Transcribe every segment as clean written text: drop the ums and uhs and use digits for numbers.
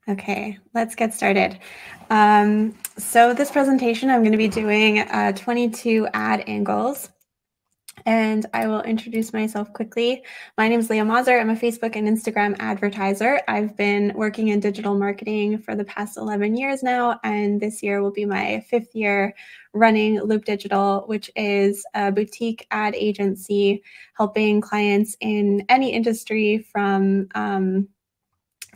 Okay, let's get started. So this presentation, I'm going to be doing 22 ad angles, and I will introduce myself quickly. My name is Leah Mazur. I'm a Facebook and Instagram advertiser. I've been working in digital marketing for the past 11 years now, and this year will be my 5th year running Loop Digital, which is a boutique ad agency helping clients in any industry from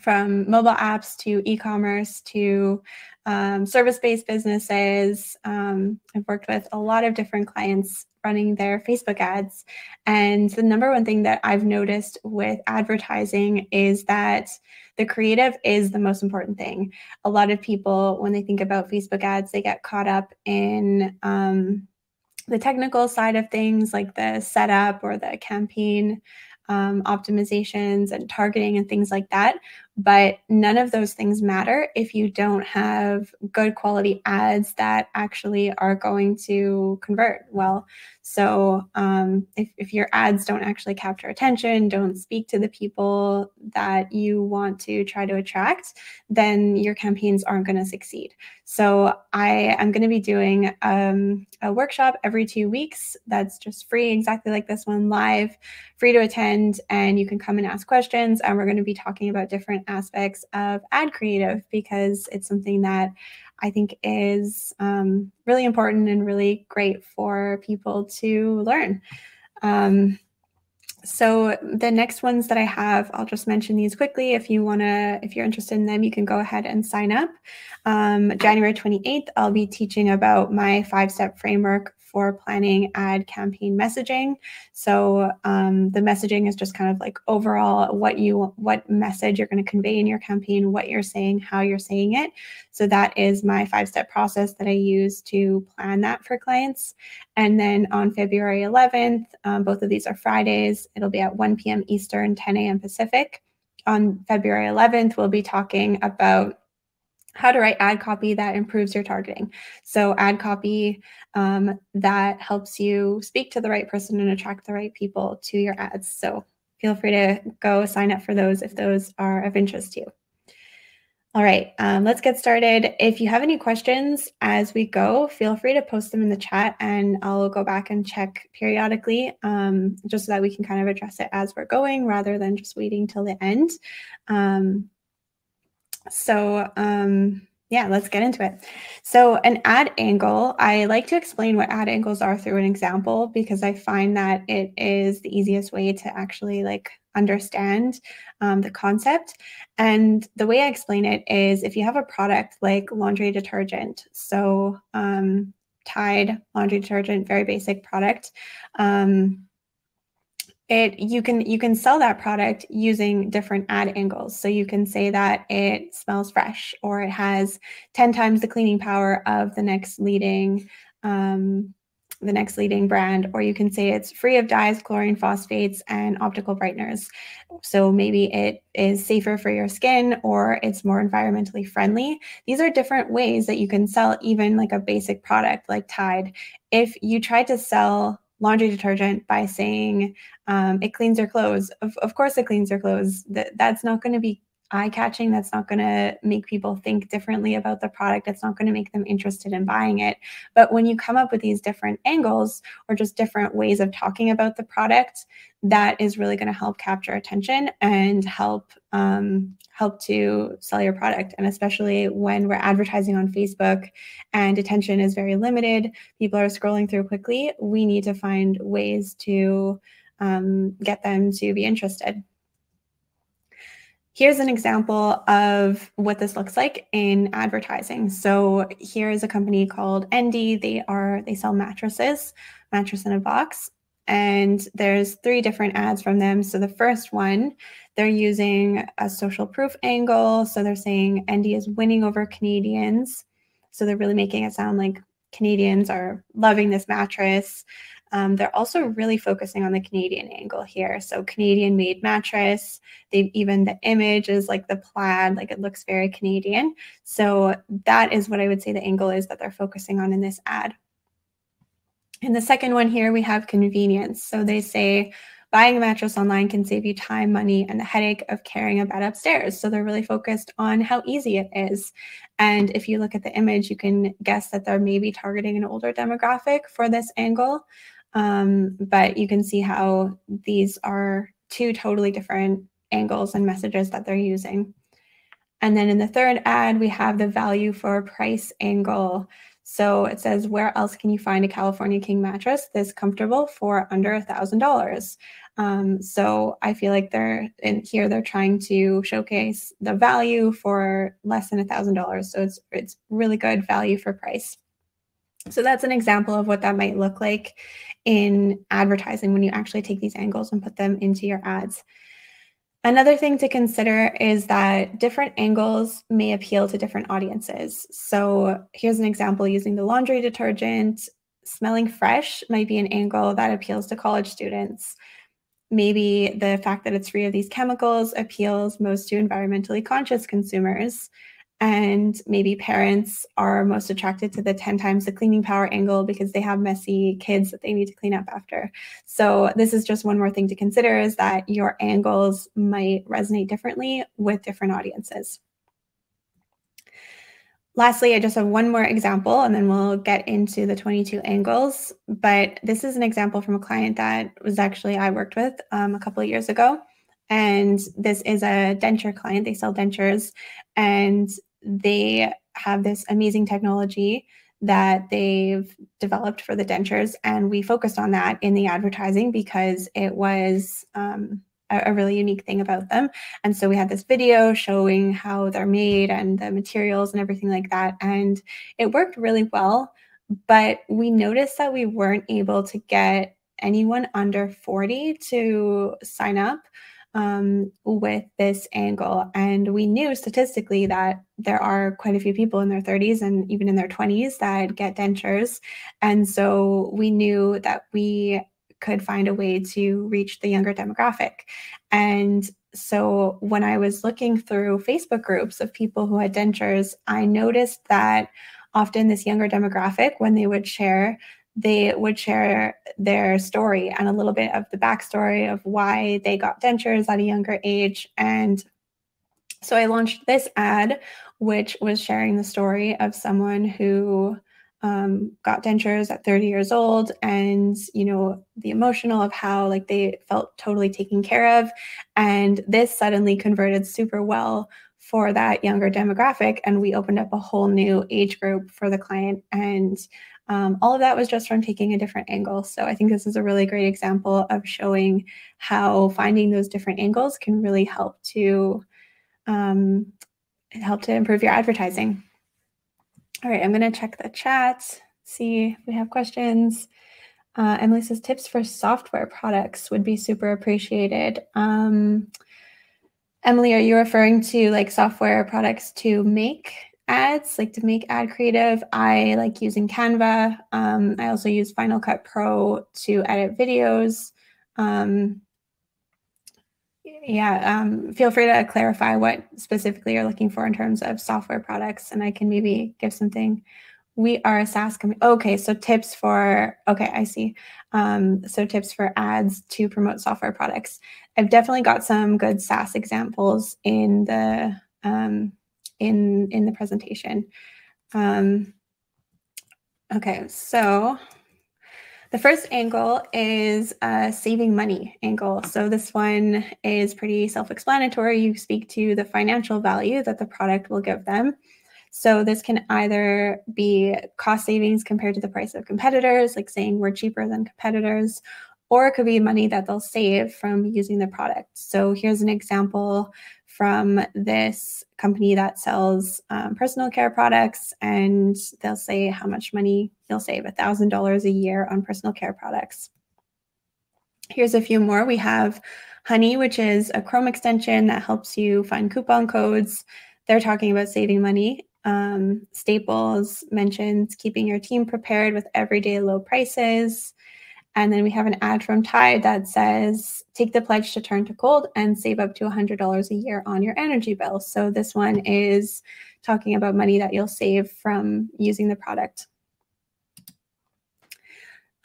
mobile apps to e-commerce to service-based businesses. I've worked with a lot of different clients running their Facebook ads. And the number one thing that I've noticed with advertising is that the creative is the most important thing. A lot of people, when they think about Facebook ads, they get caught up in the technical side of things, like the setup or the campaign optimizations and targeting and things like that. But none of those things matter if you don't have good quality ads that actually are going to convert well. So if your ads don't actually capture attention, don't speak to the people that you want to try to attract, then your campaigns aren't going to succeed. So I am going to be doing a workshop every 2 weeks that's just free, exactly like this one, live, free to attend, and you can come and ask questions. And we're going to be talking about different aspects of ad creative because it's something that I think is really important and really great for people to learn. So the next ones that I have, I'll just mention these quickly. If you're interested in them, you can go ahead and sign up. January 28th, I'll be teaching about my 5-step framework for planning ad campaign messaging. So the messaging is just kind of like overall what message you're going to convey in your campaign, what you're saying, how you're saying it. So that is my 5-step process that I use to plan that for clients. And then on February 11th, both of these are Fridays. It'll be at 1 p.m. Eastern, 10 a.m. Pacific. On February 11th, we'll be talking about how to write ad copy that improves your targeting. So ad copy that helps you speak to the right person and attract the right people to your ads. So feel free to go sign up for those if those are of interest to you. All right, let's get started. If you have any questions as we go, feel free to post them in the chat and I'll go back and check periodically just so that we can kind of address it as we're going rather than just waiting till the end. Yeah, let's get into it. So an ad angle, I like to explain what ad angles are through an example because I find that it is the easiest way to actually like understand the concept. And the way I explain it is if you have a product like laundry detergent, so Tide laundry detergent, very basic product. You can sell that product using different ad angles. So you can say that it smells fresh or it has 10 times the cleaning power of the next leading brand, or you can say it's free of dyes, chlorine, phosphates, and optical brighteners. So maybe it is safer for your skin or it's more environmentally friendly. These are different ways that you can sell even like a basic product like Tide. If you try to sell laundry detergent by saying it cleans your clothes, of course it cleans your clothes. That's not going to be eye-catching. That's not going to make people think differently about the product. It's not going to make them interested in buying it. But when you come up with these different angles or just different ways of talking about the product, that is really going to help capture attention and help to sell your product. And especially when we're advertising on Facebook and attention is very limited, people are scrolling through quickly, we need to find ways to get them to be interested. Here's an example of what this looks like in advertising. So here is a company called Endy. They sell mattresses, mattress in a box. And there's 3 different ads from them. So the first one, they're using a social proof angle. So they're saying Endy is winning over Canadians. So they're really making it sound like Canadians are loving this mattress. They're also really focusing on the Canadian angle here. So Canadian made mattress. Even the image is like the plaid, like it looks very Canadian. So that is what I would say the angle is that they're focusing on in this ad. In the second one here, we have convenience. So they say, buying a mattress online can save you time, money, and the headache of carrying a bed upstairs. So they're really focused on how easy it is. And if you look at the image, you can guess that they're maybe targeting an older demographic for this angle. But you can see how these are two totally different angles and messages that they're using. And then in the third ad, we have the value for price angle. So it says, where else can you find a California King mattress this comfortable for under $1,000? So I feel like they're trying to showcase the value for less than $1,000. So it's really good value for price. So that's an example of what that might look like in advertising when you actually take these angles and put them into your ads. Another thing to consider is that different angles may appeal to different audiences. So here's an example using the laundry detergent. Smelling fresh might be an angle that appeals to college students. Maybe the fact that it's free of these chemicals appeals most to environmentally conscious consumers. And maybe parents are most attracted to the 10 times the cleaning power angle because they have messy kids that they need to clean up after. So this is just one more thing to consider, is that your angles might resonate differently with different audiences. Lastly, I just have one more example and then we'll get into the 22 angles. But this is an example from a client that was actually I worked with a couple of years ago. And this is a denture client. They sell dentures and they have this amazing technology that they've developed for the dentures. And we focused on that in the advertising because it was a really unique thing about them. And so we had this video showing how they're made and the materials and everything like that. And it worked really well. But we noticed that we weren't able to get anyone under 40 to sign up with this angle. And we knew statistically that there are quite a few people in their 30s and even in their 20s that get dentures. And so we knew that we could find a way to reach the younger demographic. And so when I was looking through Facebook groups of people who had dentures, I noticed that often this younger demographic, when they would share their story and a little bit of the backstory of why they got dentures at a younger age. And so I launched this ad, which was sharing the story of someone who got dentures at 30 years old, and the emotional of how like they felt totally taken care of. And this suddenly converted super well for that younger demographic, and we opened up a whole new age group for the client. And all of that was just from taking a different angle. So I think this is a really great example of showing how finding those different angles can really help to improve your advertising. All right, I'm going to check the chat, see if we have questions. Emily says tips for software products would be super appreciated. Emily, are you referring to like software products to make ads, like to make ad creative? I like using Canva. I also use Final Cut Pro to edit videos. Feel free to clarify what specifically you're looking for in terms of software products, and I can maybe give something. We are a SaaS company. Okay, so tips for, okay, I see. So tips for ads to promote software products. I've definitely got some good SaaS examples in the in the presentation. Okay, so the first angle is a saving money angle. So this one is pretty self-explanatory. You speak to the financial value that the product will give them. So this can either be cost savings compared to the price of competitors, like saying we're cheaper than competitors, or it could be money that they'll save from using the product. So here's an example from this company that sells personal care products, and they'll say how much money you'll save, $1,000 a year on personal care products. Here's a few more. We have Honey, which is a Chrome extension that helps you find coupon codes. They're talking about saving money. Staples mentions keeping your team prepared with everyday low prices. And then we have an ad from Tie that says, take the pledge to turn to gold and save up to $100 a year on your energy bill. So this one is talking about money that you'll save from using the product.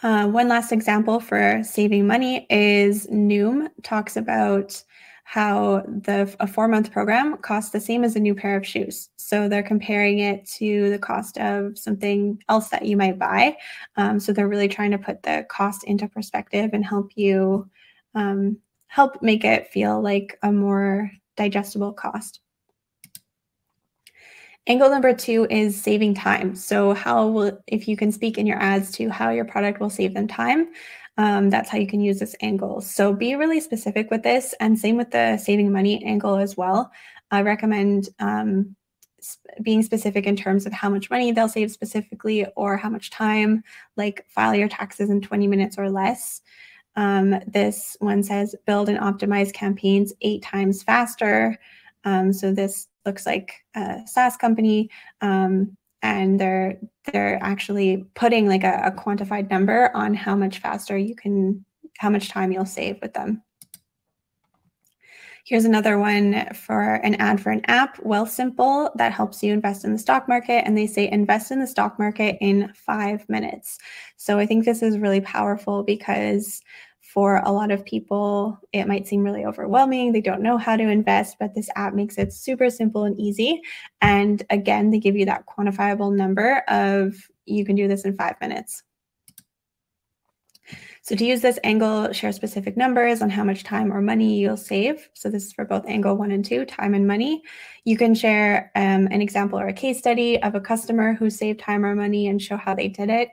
One last example for saving money is Noom talks about how a 4-month program costs the same as a new pair of shoes. So they're comparing it to the cost of something else that you might buy. So they're really trying to put the cost into perspective and help you help make it feel like a more digestible cost. Angle number 2 is saving time. So if you can speak in your ads to how your product will save them time, that's how you can use this angle. So be really specific with this, and same with the saving money angle as well. I recommend being specific in terms of how much money they'll save specifically, or how much time, like file your taxes in 20 minutes or less. This one says build and optimize campaigns 8 times faster. So this looks like a SaaS company, and they're actually putting like a quantified number on how much faster how much time you'll save with them. Here's another one for an ad for an app, Wealthsimple, that helps you invest in the stock market. And they say invest in the stock market in 5 minutes. So I think this is really powerful because for a lot of people, it might seem really overwhelming. They don't know how to invest, but this app makes it super simple and easy. And again, they give you that quantifiable number of you can do this in 5 minutes. So to use this angle, share specific numbers on how much time or money you'll save. So this is for both angle 1 and 2, time and money. You can share an example or a case study of a customer who saved time or money and show how they did it.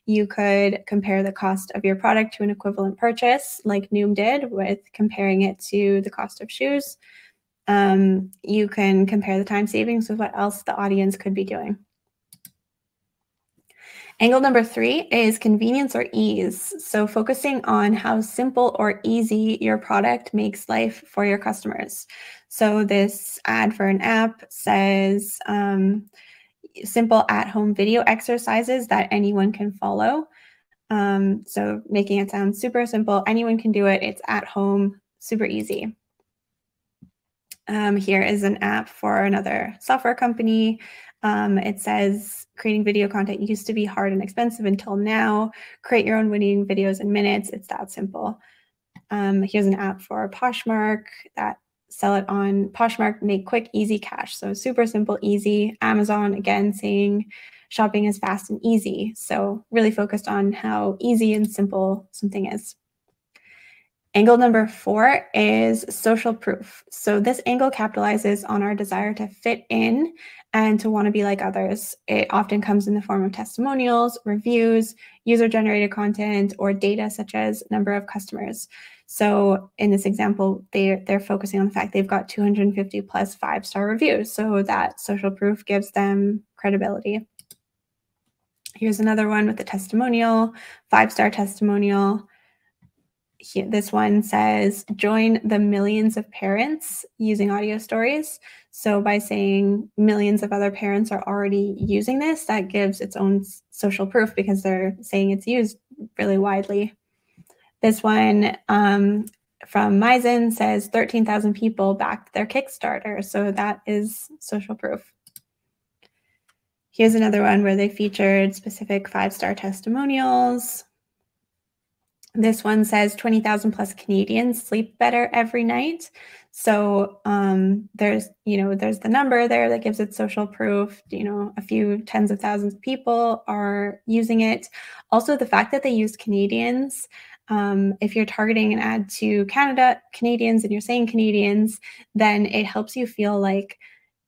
You could compare the cost of your product to an equivalent purchase, like Noom did, with comparing it to the cost of shoes. You can compare the time savings with what else the audience could be doing. Angle number 3 is convenience or ease. So focusing on how simple or easy your product makes life for your customers. So this ad for an app says simple at-home video exercises that anyone can follow. So making it sound super simple, anyone can do it. It's at home, super easy. Here is an app for another software company. It says creating video content used to be hard and expensive until now. Create your own winning videos in minutes. It's that simple. Here's an app for Poshmark that sell it on Poshmark, make quick, easy cash. So super simple, easy. Amazon, again, saying shopping is fast and easy. So really focused on how easy and simple something is. Angle number 4 is social proof. So this angle capitalizes on our desire to fit in and to want to be like others. It often comes in the form of testimonials, reviews, user-generated content, or data such as number of customers. So in this example, they're focusing on the fact they've got 250 plus 5-star reviews. So that social proof gives them credibility. Here's another one with a testimonial, 5-star testimonial. This one says, join the millions of parents using audio stories. So by saying millions of other parents are already using this, that gives its own social proof because they're saying it's used really widely. This one from Mizen says 13,000 people backed their Kickstarter. So that is social proof. Here's another one where they featured specific 5-star testimonials. This one says 20,000 plus Canadians sleep better every night. So there's the number there that gives it social proof. A few tens of thousands of people are using it. Also, the fact that they used Canadians. If you're targeting an ad to Canadians, and you're saying Canadians, then it helps you feel like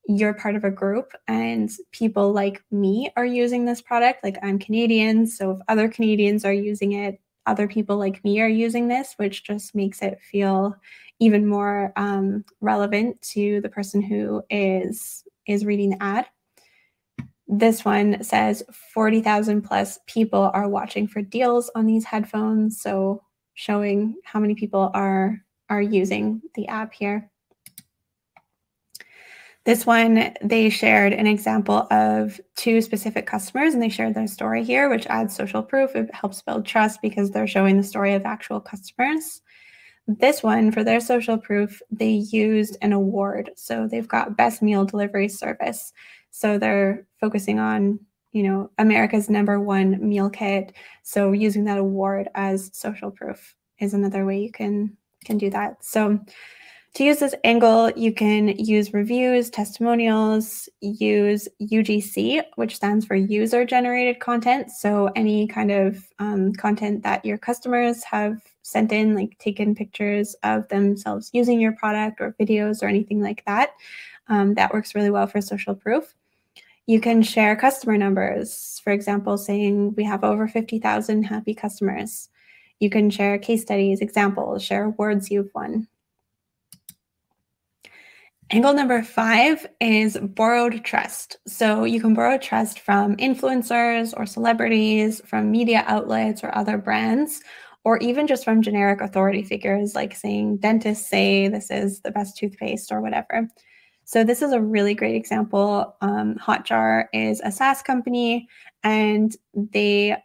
you're part of a group and people like me are using this product. Like, I'm Canadian, so if other Canadians are using it, other people like me are using this, which just makes it feel even more relevant to the person who is reading the ad. This one says 40,000 plus people are watching for deals on these headphones. So showing how many people are using the app here. This one, they shared an example of 2 specific customers, and they shared their story here, which adds social proof. It helps build trust because they're showing the story of actual customers. This one, for their social proof, they used an award. So they've got best meal delivery service. So they're focusing on America's #1 meal kit. So using that award as social proof is another way you can do that. So to use this angle, you can use reviews, testimonials, use UGC, which stands for user-generated content. So any kind of content that your customers have sent in, like taken pictures of themselves using your product or videos or anything like that, that works really well for social proof. You can share customer numbers, for example, saying we have over 50,000 happy customers. You can share case studies, examples, share awards you've won. Angle number 5 is borrowed trust. So you can borrow trust from influencers or celebrities, from media outlets or other brands, or even just from generic authority figures, like saying dentists say this is the best toothpaste or whatever. So this is a really great example. Hotjar is a SaaS company, and they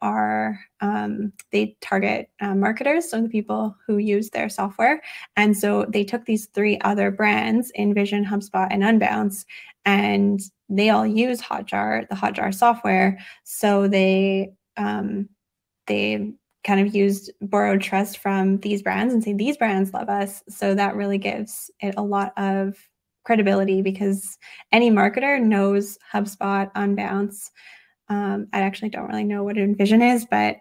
target marketers, so the people who use their software. And so they took these 3 other brands, InVision, HubSpot, and Unbounce, and they all use Hotjar, the Hotjar software. So they kind of used borrowed trust from these brands and say these brands love us. So that really gives it a lot of credibility, because any marketer knows HubSpot, Unbounce. I actually don't really know what InVision is, but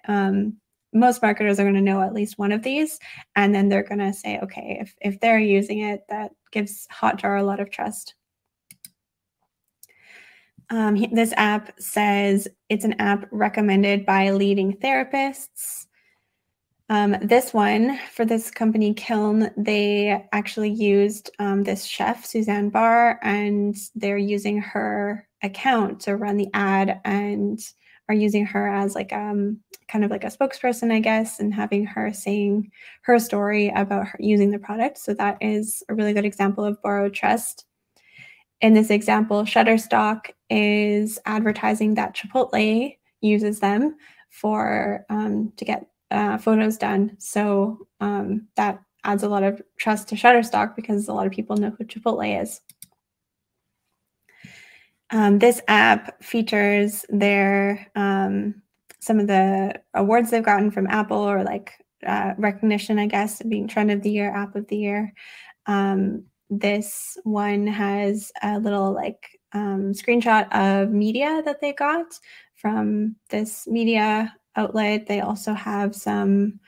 most marketers are going to know at least one of these, and then they're going to say, okay, if they're using it, that gives Hotjar a lot of trust. This app says it's an app recommended by leading therapists. This one, for this company, Kiln, they actually used this chef, Suzanne Barr, and they're using her account to run the ad and are using her as like kind of like a spokesperson, I guess, and having her saying her story about her using the product. So that is a really good example of borrowed trust. In this example, Shutterstock is advertising that Chipotle uses them for to get photos done. So that adds a lot of trust to Shutterstock, because a lot of people know who Chipotle is. This app features their some of the awards they've gotten from Apple, or like recognition, I guess, being Trend of the Year, App of the Year. This one has a little like screenshot of media that they got from this media outlet. They also have some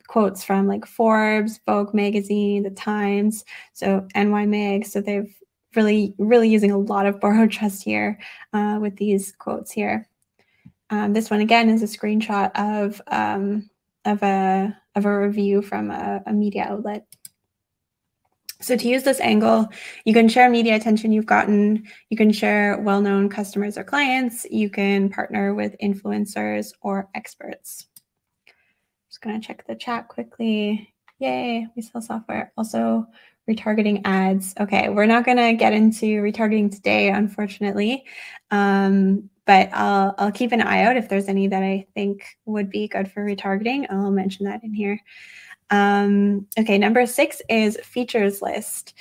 quotes from like Forbes, Vogue magazine, the Times, so NY Mag. So they've really using a lot of borrowed trust here with these quotes here. This one again is a screenshot of a review from a media outlet. So to use this angle, you can share media attention you've gotten, you can share well-known customers or clients, you can partner with influencers or experts. Just gonna check the chat quickly. Yay, we sell software. Also, retargeting ads. Okay, we're not gonna get into retargeting today, unfortunately, but I'll keep an eye out. If there's any that I think would be good for retargeting, I'll mention that in here. Okay, number 6 is features list.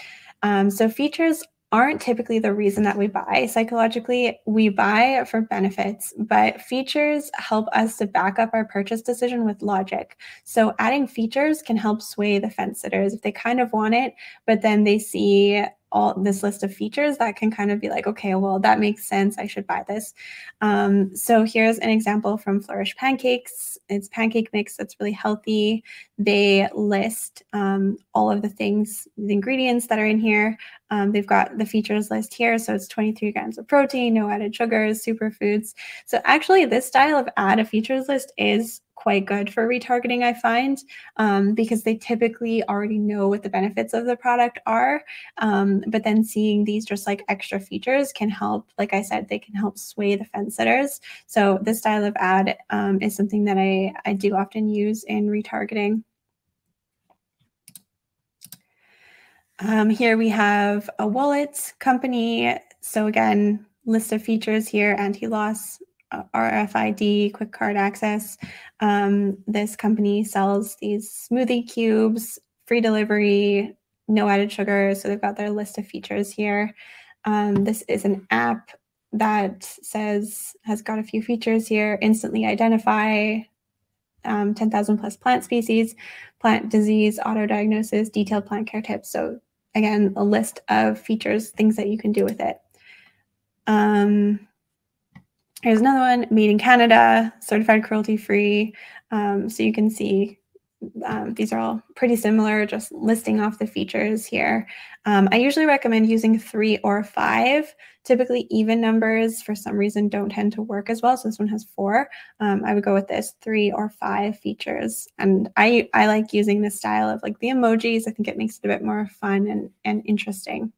So features aren't typically the reason that we buy. Psychologically, we buy for benefits, but features help us to back up our purchase decision with logic. So adding features can help sway the fence sitters if they kind of want it, but then they see all this list of features that can kind of be like, okay, well, that makes sense, I should buy this. So here's an example from Flourish Pancakes. It's pancake mix that's really healthy. They list all of the things, the ingredients that are in here. They've got the features list here. So it's 23 grams of protein, no added sugars, superfoods. So actually this style of add a features list is quite good for retargeting, I find, because they typically already know what the benefits of the product are. But then seeing these just like extra features can help, like I said, they can help sway the fence sitters. So this style of ad is something that I do often use in retargeting. Here we have a wallet company. So again, list of features here, anti-loss, RFID, quick card access. This company sells these smoothie cubes, free delivery, no added sugar. So they've got their list of features here. This is an app that has got a few features here: instantly identify 10,000 plus plant species, plant disease, auto-diagnosis, detailed plant care tips. So again, a list of features, things that you can do with it. Here's another one, made in Canada, certified cruelty-free. So you can see these are all pretty similar, just listing off the features here. I usually recommend using 3 or 5. Typically even numbers for some reason don't tend to work as well. So this one has 4. I would go with this 3 or 5 features. And I like using this style of like the emojis. I think it makes it a bit more fun and interesting.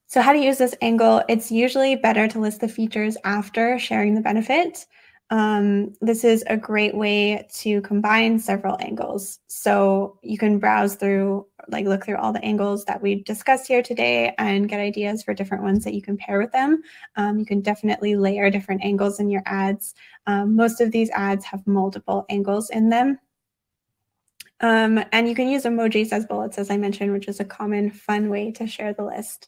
So how to use this angle, it's usually better to list the features after sharing the benefit. This is a great way to combine several angles. So you can browse through, like look through all the angles that we discussed here today and get ideas for different ones that you can pair with them. You can definitely layer different angles in your ads. Most of these ads have multiple angles in them. And you can use emojis as bullets, as I mentioned, which is a common fun way to share the list.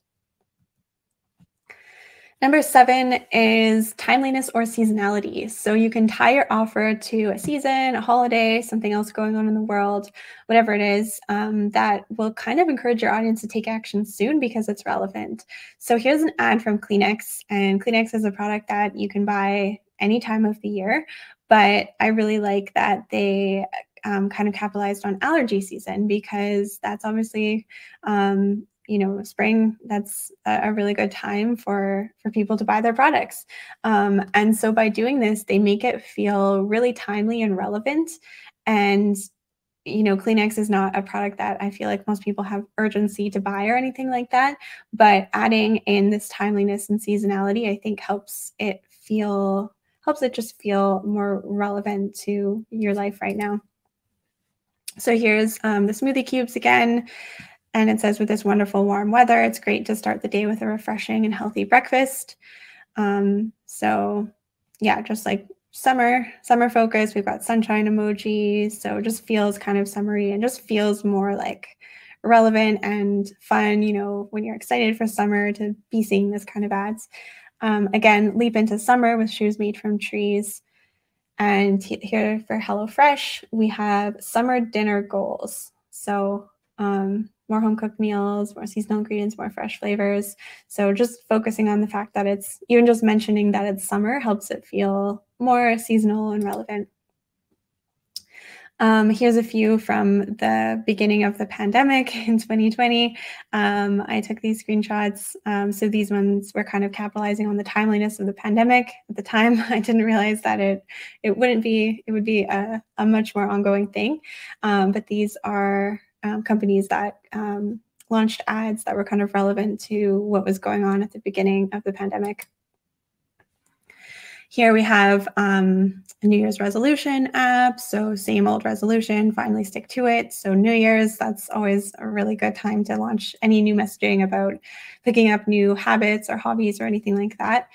Number 7 is timeliness or seasonality. So you can tie your offer to a season, a holiday, something else going on in the world, whatever it is, that will kind of encourage your audience to take action soon because it's relevant. So here's an ad from Kleenex, and Kleenex is a product that you can buy any time of the year, but I really like that they kind of capitalized on allergy season, because that's obviously spring, that's a really good time for people to buy their products. And so by doing this, they make it feel really timely and relevant. And, Kleenex is not a product that I feel like most people have urgency to buy or anything like that. But adding in this timeliness and seasonality, I think helps it just feel more relevant to your life right now. So here's the smoothie cubes again. And it says, with this wonderful warm weather, it's great to start the day with a refreshing and healthy breakfast. So yeah, just like summer focus. We've got sunshine emojis. So it just feels kind of summery and just feels more like relevant and fun, when you're excited for summer to be seeing this kind of ads. Again, leap into summer with shoes made from trees. And here for HelloFresh, we have summer dinner goals. So more home-cooked meals, more seasonal ingredients, more fresh flavors. So just focusing on the fact that it's, even just mentioning that it's summer helps it feel more seasonal and relevant. Here's a few from the beginning of the pandemic in 2020. I took these screenshots. So these ones were kind of capitalizing on the timeliness of the pandemic. At the time, I didn't realize that it would be a much more ongoing thing. But these are companies that launched ads that were kind of relevant to what was going on at the beginning of the pandemic. Here we have a New Year's resolution app. So same old resolution, finally stick to it. So New Year's, that's always a really good time to launch any new messaging about picking up new habits or hobbies or anything like that.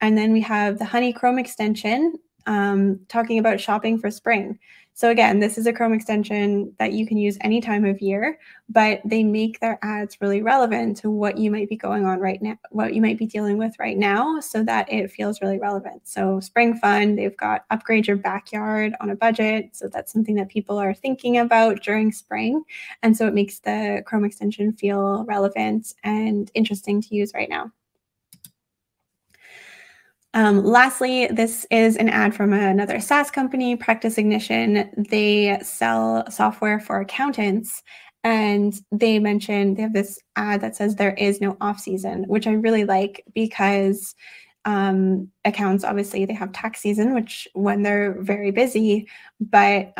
And then we have the Honey Chrome extension talking about shopping for spring. So again, this is a Chrome extension that you can use any time of year, but they make their ads really relevant to what you might be going on right now, what you might be dealing with right now, so that it feels really relevant. So spring fun, they've got upgrade your backyard on a budget. So that's something that people are thinking about during spring. And so it makes the Chrome extension feel relevant and interesting to use right now. Lastly, this is an ad from another SaaS company, Practice Ignition. They sell software for accountants, and they have this ad that says there is no off season, which I really like, because accountants, obviously they have tax season, which when they're very busy, but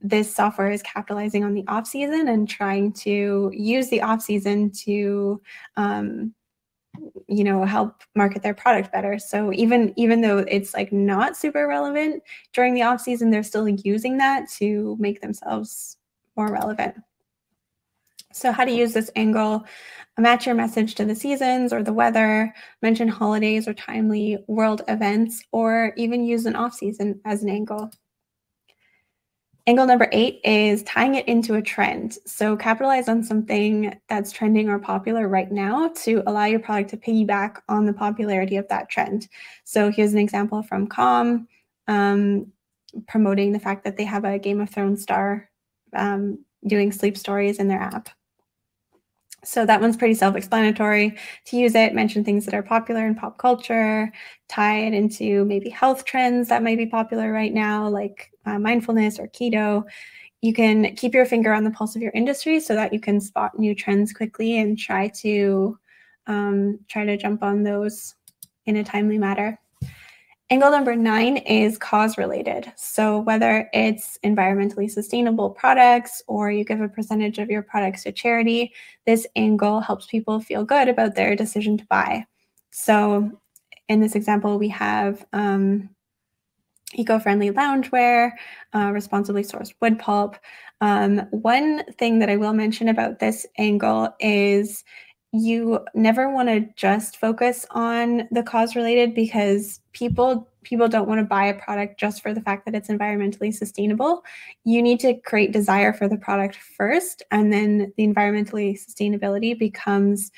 this software is capitalizing on the off season and trying to use the off season to help market their product better. So even though it's like not super relevant during the off season, they're still using that to make themselves more relevant. So how to use this angle: match your message to the seasons or the weather, mention holidays or timely world events, or even use an off season as an angle. Angle number 8 is tying it into a trend. So capitalize on something that's trending or popular right now to allow your product to piggyback on the popularity of that trend. So here's an example from Calm, promoting the fact that they have a Game of Thrones star doing sleep stories in their app. So that one's pretty self-explanatory. To use it, mention things that are popular in pop culture, tie it into maybe health trends that might be popular right now, like mindfulness or keto. You can keep your finger on the pulse of your industry so that you can spot new trends quickly and try to jump on those in a timely manner. Angle number 9 is cause related. So whether it's environmentally sustainable products or you give a percentage of your products to charity, this angle helps people feel good about their decision to buy. So in this example, we have eco-friendly loungewear, responsibly sourced wood pulp. One thing that I will mention about this angle is you never want to just focus on the cause related, because people don't want to buy a product just for the fact that it's environmentally sustainable. You need to create desire for the product first, and then the environmentally sustainability becomes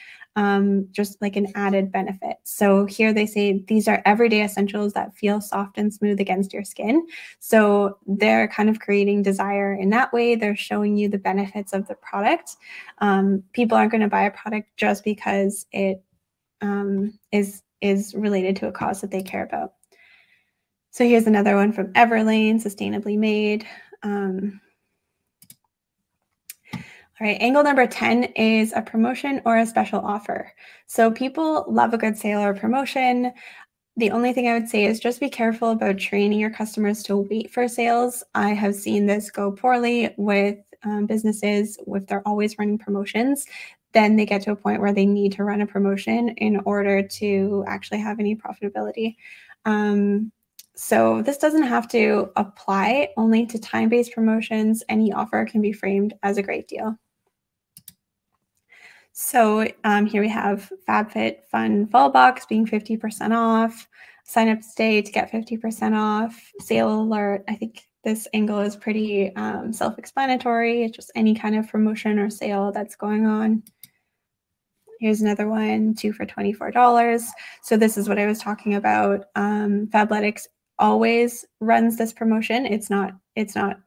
just like an added benefit. So here they say these are everyday essentials that feel soft and smooth against your skin. So they're kind of creating desire in that way. They're showing you the benefits of the product. People aren't going to buy a product just because it is related to a cause that they care about. So here's another one from Everlane, sustainably made. All right, angle number 10 is a promotion or a special offer. So people love a good sale or promotion. The only thing I would say is just be careful about training your customers to wait for sales. I have seen this go poorly with businesses if they're always running promotions. Then they get to a point where they need to run a promotion in order to actually have any profitability. So this doesn't have to apply only to time-based promotions. Any offer can be framed as a great deal. So here we have FabFitFun Fall Box being 50% off, sign up today to get 50% off, sale alert. I think this angle is pretty self-explanatory. It's just any kind of promotion or sale that's going on. Here's another one, 2 for $24. So this is what I was talking about. Fabletics always runs this promotion. It's not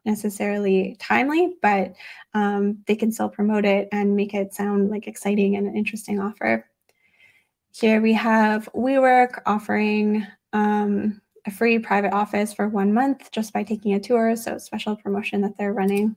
necessarily timely, but they can still promote it and make it sound like exciting and an interesting offer. Here we have WeWork offering a free private office for 1 month just by taking a tour. So a special promotion that they're running.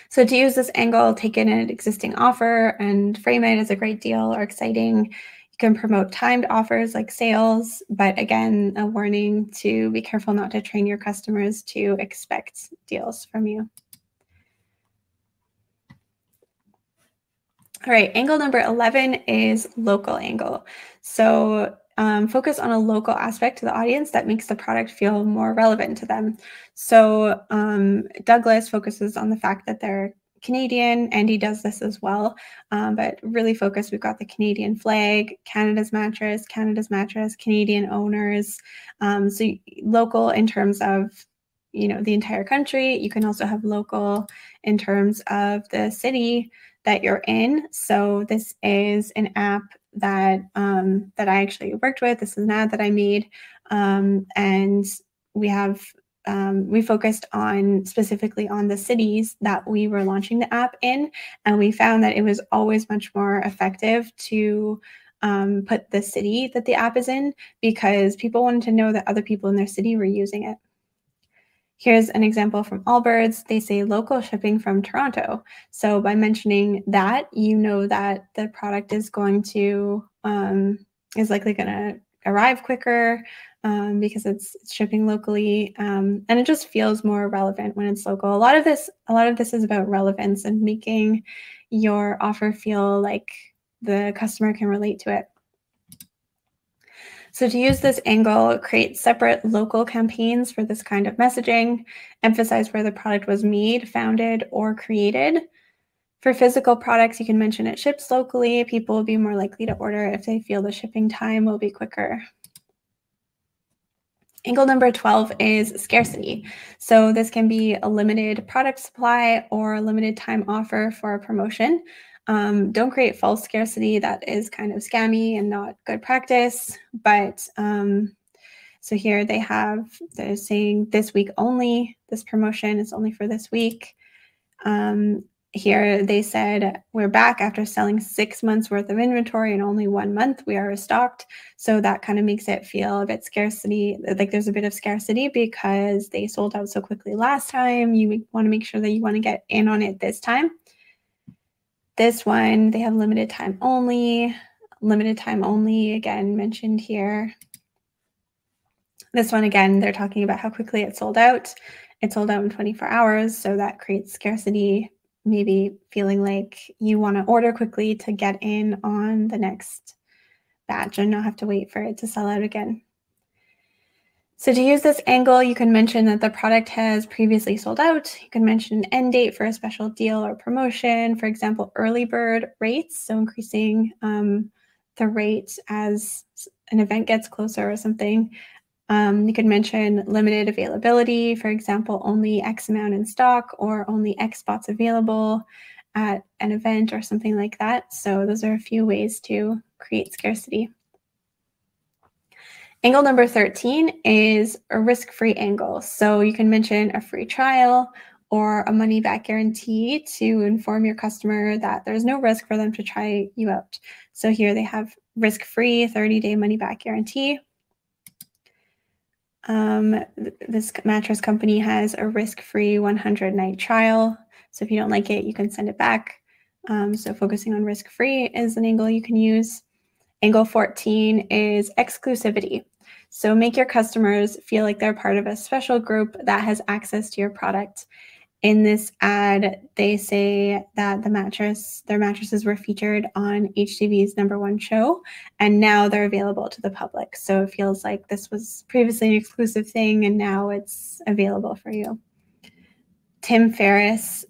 So to use this angle, take in an existing offer and frame it as a great deal or exciting. You can promote timed offers like sales, but again, a warning to be careful not to train your customers to expect deals from you. All right, angle number 11 is local angle. So focus on a local aspect to the audience that makes the product feel more relevant to them. So Douglas focuses on the fact that they're Canadian. Andy does this as well, but really focus. We've got the Canadian flag, Canada's mattress, Canadian owners. So local in terms of the entire country. You can also have local in terms of the city that you're in. So this is an app that that I actually worked with. This is an ad that I made, and we focused on specifically on the cities that we were launching the app in, and we found that it was always much more effective to put the city that the app is in, because people wanted to know that other people in their city were using it. Here's an example from Allbirds. They say local shipping from Toronto. So by mentioning that, you know that the product is going to is likely going to arrive quicker because it's shipping locally, and it just feels more relevant when it's local. A lot of this is about relevance and making your offer feel like the customer can relate to it. So to use this angle, create separate local campaigns for this kind of messaging, emphasize where the product was made, founded, or created. For physical products, you can mention it ships locally. People will be more likely to order if they feel the shipping time will be quicker. Angle number 12 is scarcity. So this can be a limited product supply or a limited time offer for a promotion. Don't create false scarcity. That is kind of scammy and not good practice. But so here they're saying this week only. This promotion is only for this week. Here they said, we're back after selling 6 months worth of inventory in only 1 month. We are restocked. So that kind of makes it feel a bit scarcity, like there's a bit of scarcity because they sold out so quickly last time. You want to make sure that you want to get in on it this time. This one, they have limited time only again mentioned here. This one, again, they're talking about how quickly it sold out. It sold out in 24 hours, so that creates scarcity, maybe feeling like you want to order quickly to get in on the next batch and not have to wait for it to sell out again. So to use this angle, you can mention that the product has previously sold out. You can mention an end date for a special deal or promotion, for example, early bird rates, so increasing the rate as an event gets closer or something. You could mention limited availability, for example, only X amount in stock or only X spots available at an event or something like that. So those are a few ways to create scarcity. Angle number 13 is a risk-free angle. So you can mention a free trial or a money-back guarantee to inform your customer that there's no risk for them to try you out. So here they have risk-free 30-day money-back guarantee. This mattress company has a risk-free 100-night trial. So if you don't like it, you can send it back. So focusing on risk-free is an angle you can use. Angle 14 is exclusivity. So make your customers feel like they're part of a special group that has access to your product. In this ad, they say that their mattresses were featured on HTV's #1 show, and now they're available to the public. So it feels like this was previously an exclusive thing, and now it's available for you. Tim Ferriss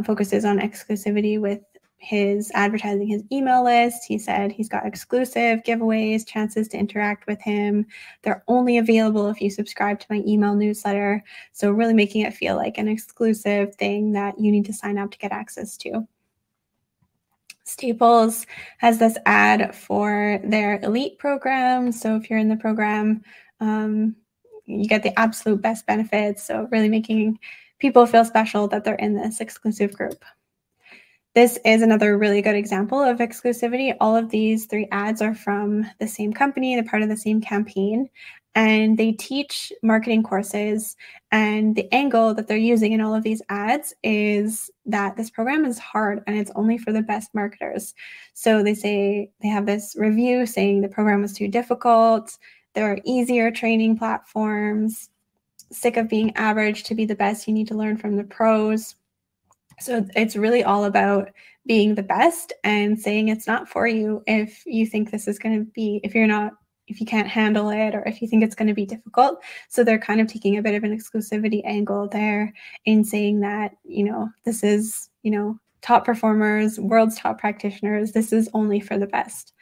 focuses on exclusivity with his advertising his email list. He said he's got exclusive giveaways, chances to interact with him. They're only available if you subscribe to my email newsletter. So really making it feel like an exclusive thing that you need to sign up to get access to. Staples has this ad for their elite program. So if you're in the program, you get the absolute best benefits. So really making people feel special that they're in this exclusive group. This is another really good example of exclusivity. All of these 3 ads are from the same company, they're part of the same campaign, and they teach marketing courses. And the angle that they're using in all of these ads is that this program is hard and it's only for the best marketers. So they say they have this review saying the program was too difficult, there are easier training platforms, sick of being average to be the best, you need to learn from the pros. So it's really all about being the best and saying it's not for you if you think this is going to be, if you can't handle it, or if you think it's going to be difficult. So they're kind of taking a bit of an exclusivity angle there in saying that, this is, top performers, world's top practitioners, this is only for the best.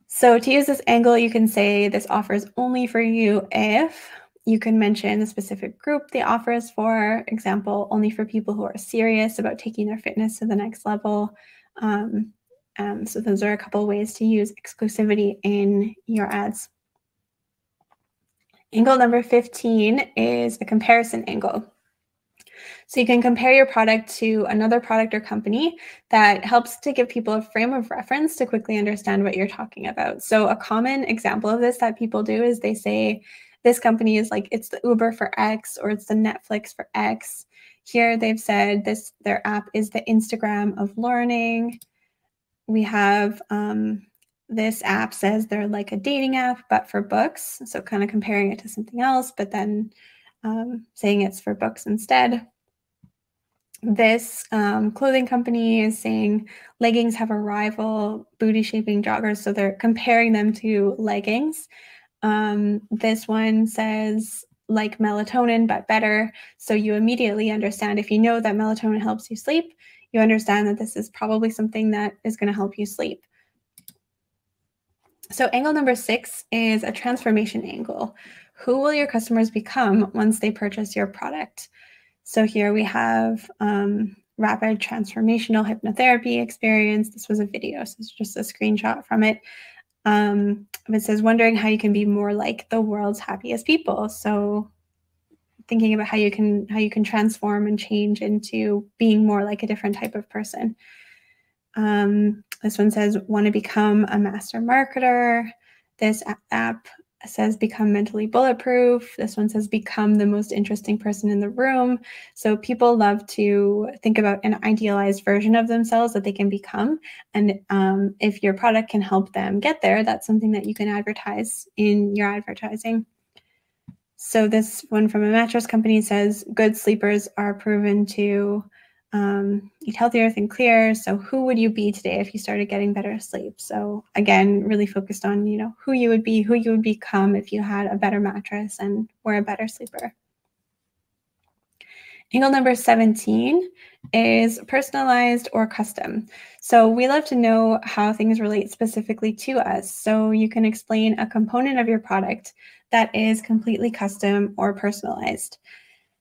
So to use this angle, you can say this offer is only for you if you can mention the specific group the offer is for example, only for people who are serious about taking their fitness to the next level. So those are a couple of ways to use exclusivity in your ads. Angle number 15 is a comparison angle. So you can compare your product to another product or company that helps to give people a frame of reference to quickly understand what you're talking about. So a common example of this that people do is they say, this company is like, it's the Uber for X, or it's the Netflix for X. Here they've said their app is the Instagram of learning. We have this app says they're like a dating app, but for books. So kind of comparing it to something else, but then saying it's for books instead. This clothing company is saying leggings have a rival, booty shaping joggers. So they're comparing them to leggings. This one says like melatonin, but better. So you immediately understand, if you know that melatonin helps you sleep, you understand that this is probably something that is going to help you sleep. So angle number 6 is a transformation angle. Who will your customers become once they purchase your product? So here we have rapid transformational hypnotherapy experience. This was a video, so it's just a screenshot from it. It says, wondering how you can be more like the world's happiest people. So thinking about how you can transform and change into being more like a different type of person. This one says, want to become a master marketer. This app says, become mentally bulletproof. This one says, become the most interesting person in the room. So people love to think about an idealized version of themselves that they can become. And if your product can help them get there, that's something that you can advertise in your advertising. So this one from a mattress company says, good sleepers are proven to eat healthier, think clear. So who would you be today if you started getting better sleep? So again, really focused on, who you would be, who you would become if you had a better mattress and were a better sleeper. Angle number 17 is personalized or custom. So we love to know how things relate specifically to us. So you can explain a component of your product that is completely custom or personalized.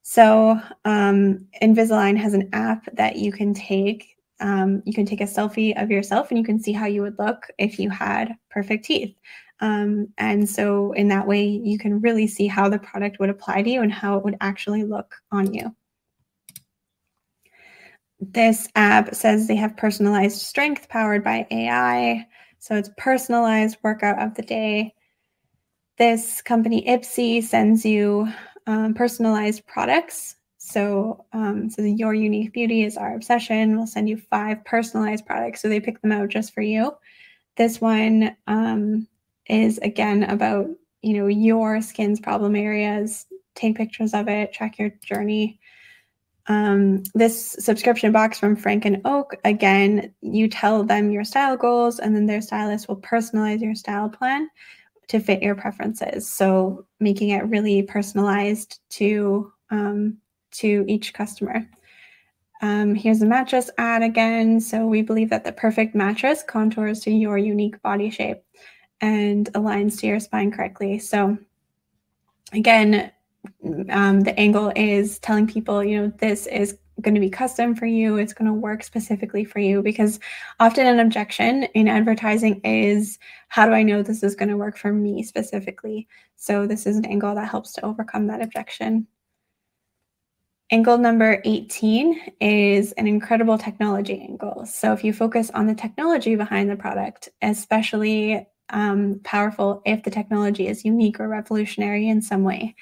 So Invisalign has an app that you can take. You can take a selfie of yourself and you can see how you would look if you had perfect teeth. And so in that way, you can really see how the product would apply to you and how it would actually look on you. This app says they have personalized strength powered by AI. So it's personalized workout of the day. This company, Ipsy, sends you personalized products. So your unique beauty is our obsession. We'll send you 5 personalized products. So they pick them out just for you. This one is again about, your skin's problem areas. Take pictures of it, track your journey. This subscription box from Frank and Oak, again, you tell them your style goals and then their stylist will personalize your style plan to fit your preferences. So making it really personalized to each customer. Here's a mattress ad again. So we believe that the perfect mattress contours to your unique body shape and aligns to your spine correctly. So again, the angle is telling people, this is going to be custom for you. It's going to work specifically for you, because often an objection in advertising is, how do I know this is going to work for me specifically? So this is an angle that helps to overcome that objection. Angle number 18 is an incredible technology angle. So if you focus on the technology behind the product, especially powerful if the technology is unique or revolutionary in some way.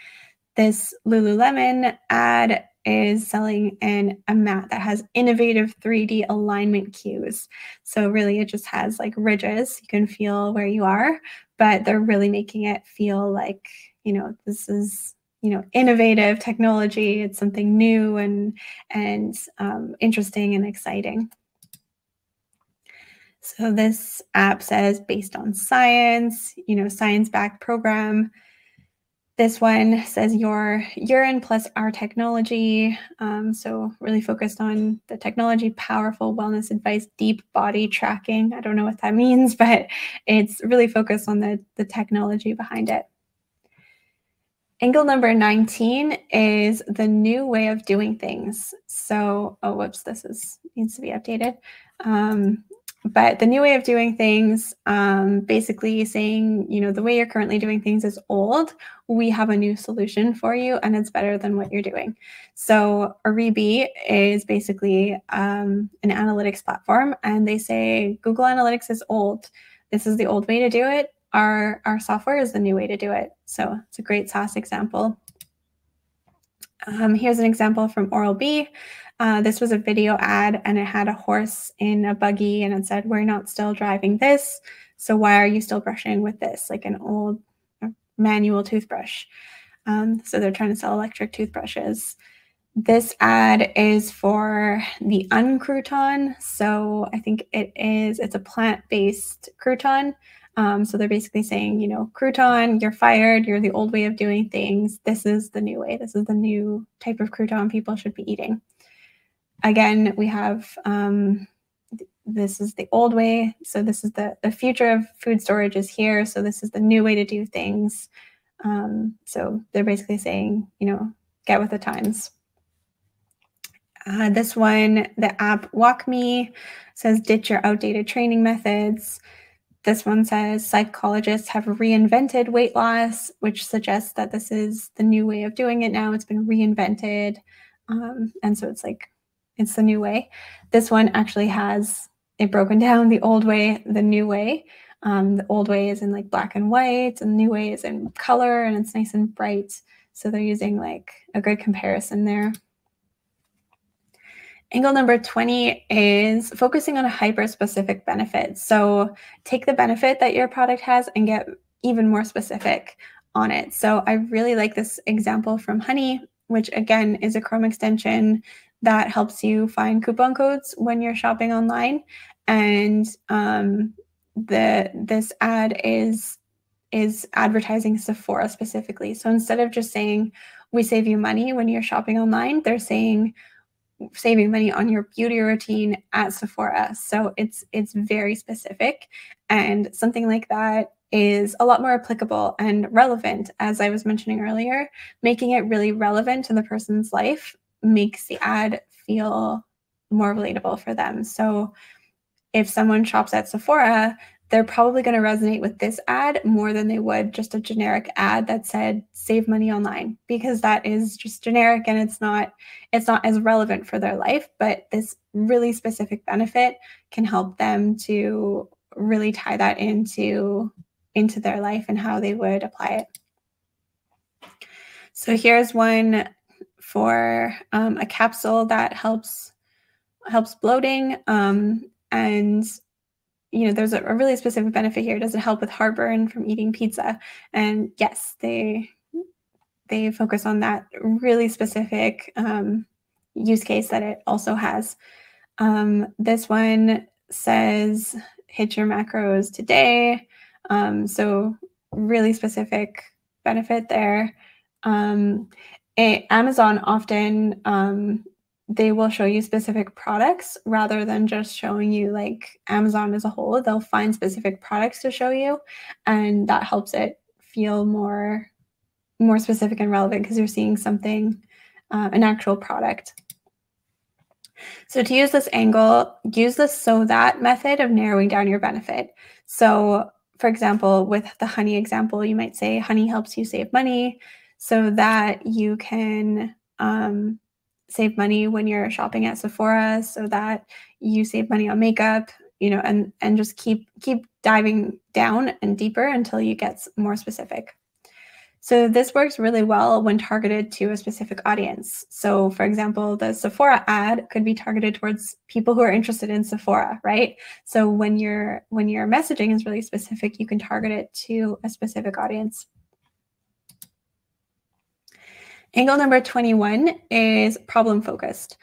This Lululemon ad is selling a mat that has innovative 3D alignment cues. So really it just has like ridges. You can feel where you are, but they're really making it feel like, this is, innovative technology. It's something new and interesting and exciting. So this app says based on science, science-backed program. This one says your urine plus our technology. So really focused on the technology, powerful wellness advice, deep body tracking. I don't know what that means, but it's really focused on the technology behind it. Angle number 19 is the new way of doing things. So, this needs to be updated. But the new way of doing things, basically saying, the way you're currently doing things is old. We have a new solution for you, and it's better than what you're doing. So Aribi is basically an analytics platform, and they say Google Analytics is old. This is the old way to do it. Our software is the new way to do it. So it's a great SaaS example. Here's an example from Oral-B. This was a video ad, and it had a horse in a buggy, and it said, we're not still driving this, so why are you still brushing with this, like an old manual toothbrush? So they're trying to sell electric toothbrushes. This ad is for the Uncrouton. So I think it's a plant-based crouton. So they're basically saying, crouton, you're fired. You're the old way of doing things. This is the new way. This is the new type of crouton people should be eating. Again, we have this is the old way. So this is the future of food storage is here. So this is the new way to do things. So they're basically saying, get with the times. This one, the app Walk Me, says ditch your outdated training methods. This one says psychologists have reinvented weight loss, which suggests that this is the new way of doing it now. It's been reinvented. And so it's like, it's the new way. This one actually has it broken down, the old way, the new way. The old way is in like black and white, and the new way is in color, and it's nice and bright. So they're using like a good comparison there. Angle number 20 is focusing on a hyper-specific benefit. So take the benefit that your product has and get even more specific on it. So I really like this example from Honey, which again is a Chrome extension that helps you find coupon codes when you're shopping online. And this ad is advertising Sephora specifically. So instead of just saying, we save you money when you're shopping online, they're saying, saving money on your beauty routine at Sephora. So it's very specific, and something like that is a lot more applicable and relevant. As I was mentioning earlier, making it really relevant to the person's life makes the ad feel more relatable for them. So if someone shops at Sephora, they're probably going to resonate with this ad more than they would just a generic ad that said save money online, because that is just generic and it's not as relevant for their life. But this really specific benefit can help them to really tie that into their life and how they would apply it. So here's one for a capsule that helps bloating, and there's a really specific benefit here. Does it help with heartburn from eating pizza? And yes, they focus on that really specific use case that it also has. This one says hit your macros today. So really specific benefit there. Amazon often they will show you specific products rather than just showing you like Amazon as a whole. They'll find specific products to show you, and that helps it feel more specific and relevant because you're seeing something, an actual product. So to use this angle, use the so that method of narrowing down your benefit. So for example, with the Honey example, you might say Honey helps you save money so that you can save money when you're shopping at Sephora, so that you save money on makeup, and just keep diving down and deeper until you get more specific. So this works really well when targeted to a specific audience. So for example, the Sephora ad could be targeted towards people who are interested in Sephora, right? So when your messaging is really specific, you can target it to a specific audience. Angle number 21 is problem focused.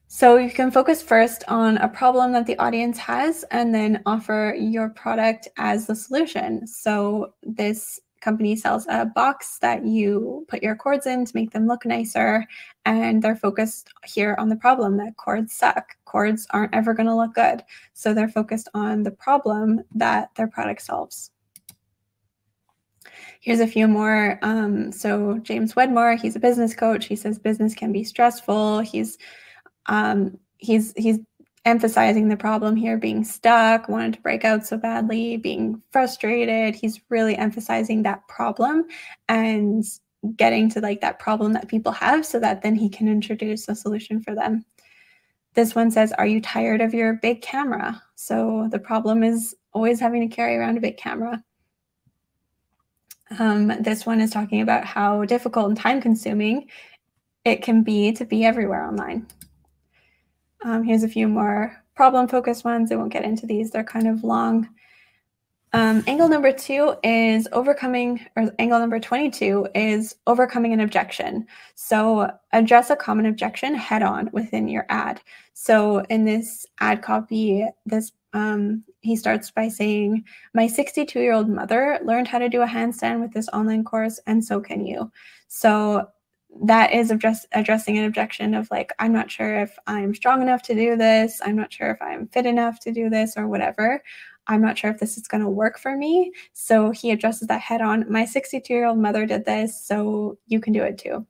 So you can focus first on a problem that the audience has and then offer your product as the solution. So this company sells a box that you put your cords in to make them look nicer, and they're focused here on the problem that cords suck. Cords aren't ever going to look good. So they're focused on the problem that their product solves. Here's a few more. So James Wedmore, he's a business coach. He says business can be stressful. He's emphasizing the problem here, being stuck, wanting to break out so badly, being frustrated. He's really emphasizing that problem and getting to like that problem that people have, so that then he can introduce a solution for them. This one says, are you tired of your big camera? So the problem is always having to carry around a big camera. This one is talking about how difficult and time-consuming it can be to be everywhere online. Here's a few more problem-focused ones. I won't get into these. They're kind of long. Angle number 2 is angle number 22 is overcoming an objection. So address a common objection head-on within your ad. So in this ad copy, he starts by saying, my 62-year-old mother learned how to do a handstand with this online course, and so can you. So that is addressing an objection of like, I'm not sure if I'm strong enough to do this. I'm not sure if I'm fit enough to do this or whatever. I'm not sure if this is going to work for me. So he addresses that head on. My 62-year-old mother did this, so you can do it too.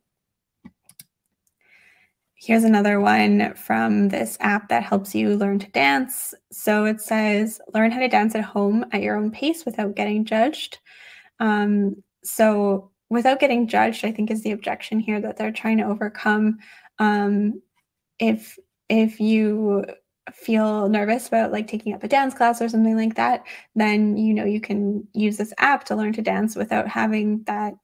Here's another one from this app that helps you learn to dance. So it says, learn how to dance at home at your own pace without getting judged. So without getting judged, I think is the objection here that they're trying to overcome. If you feel nervous about like taking up a dance class or something like that, then you can use this app to learn to dance without having that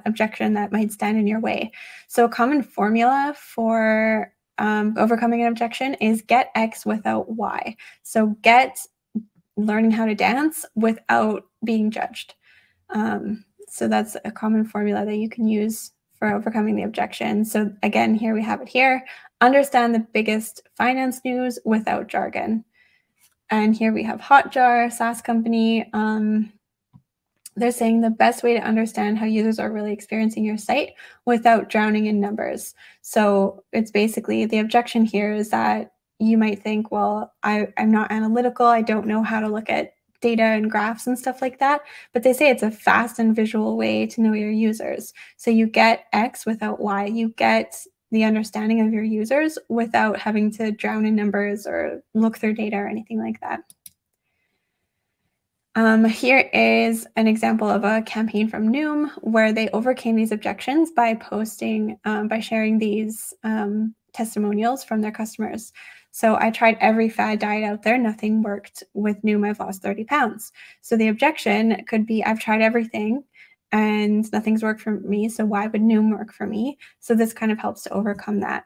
objection that might stand in your way. So a common formula for overcoming an objection is get X without Y. So get learning how to dance without being judged. So that's a common formula that you can use for overcoming the objection. So again, here we have it here. Understand the biggest finance news without jargon. And here we have Hotjar, SaaS company. They're saying the best way to understand how users are really experiencing your site without drowning in numbers. So it's basically, the objection here is that you might think, well, I'm not analytical. I don't know how to look at data and graphs and stuff like that. But they say it's a fast and visual way to know your users. So you get X without Y. You get the understanding of your users without having to drown in numbers or look through data or anything like that. Here is an example of a campaign from Noom where they overcame these objections by sharing these testimonials from their customers. So I tried every fad diet out there. Nothing worked. With Noom, I've lost 30 pounds. So the objection could be, I've tried everything and nothing's worked for me. So why would Noom work for me? So this kind of helps to overcome that.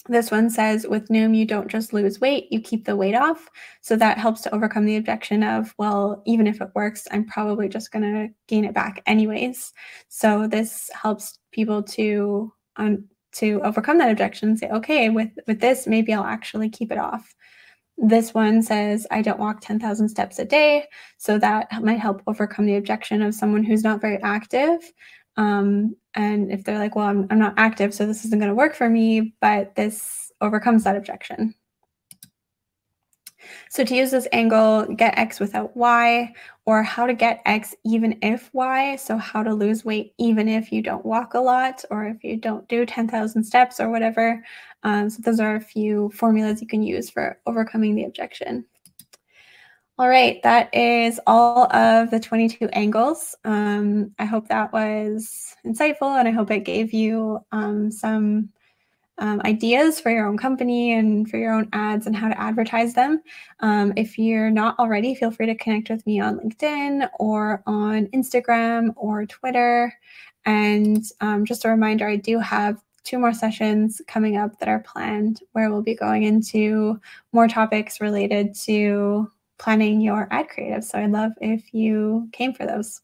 This one says, with Noom, you don't just lose weight, you keep the weight off. So that helps to overcome the objection of, well, even if it works, I'm probably just going to gain it back anyways. So this helps people to overcome that objection and say, okay, with this, maybe I'll actually keep it off. This one says, I don't walk 10,000 steps a day. So that might help overcome the objection of someone who's not very active. And if they're like, well, I'm not active, so this isn't going to work for me, but this overcomes that objection. So to use this angle, get X without Y, or how to get X even if Y. So how to lose weight even if you don't walk a lot, or if you don't do 10,000 steps or whatever. So those are a few formulas you can use for overcoming the objection. All right, that is all of the 22 angles. I hope that was insightful, and I hope it gave you some ideas for your own company and for your own ads and how to advertise them. If you're not already, feel free to connect with me on LinkedIn or on Instagram or Twitter. And just a reminder, I do have 2 more sessions coming up that are planned where we'll be going into more topics related to planning your ad creative. So I'd love if you came for those.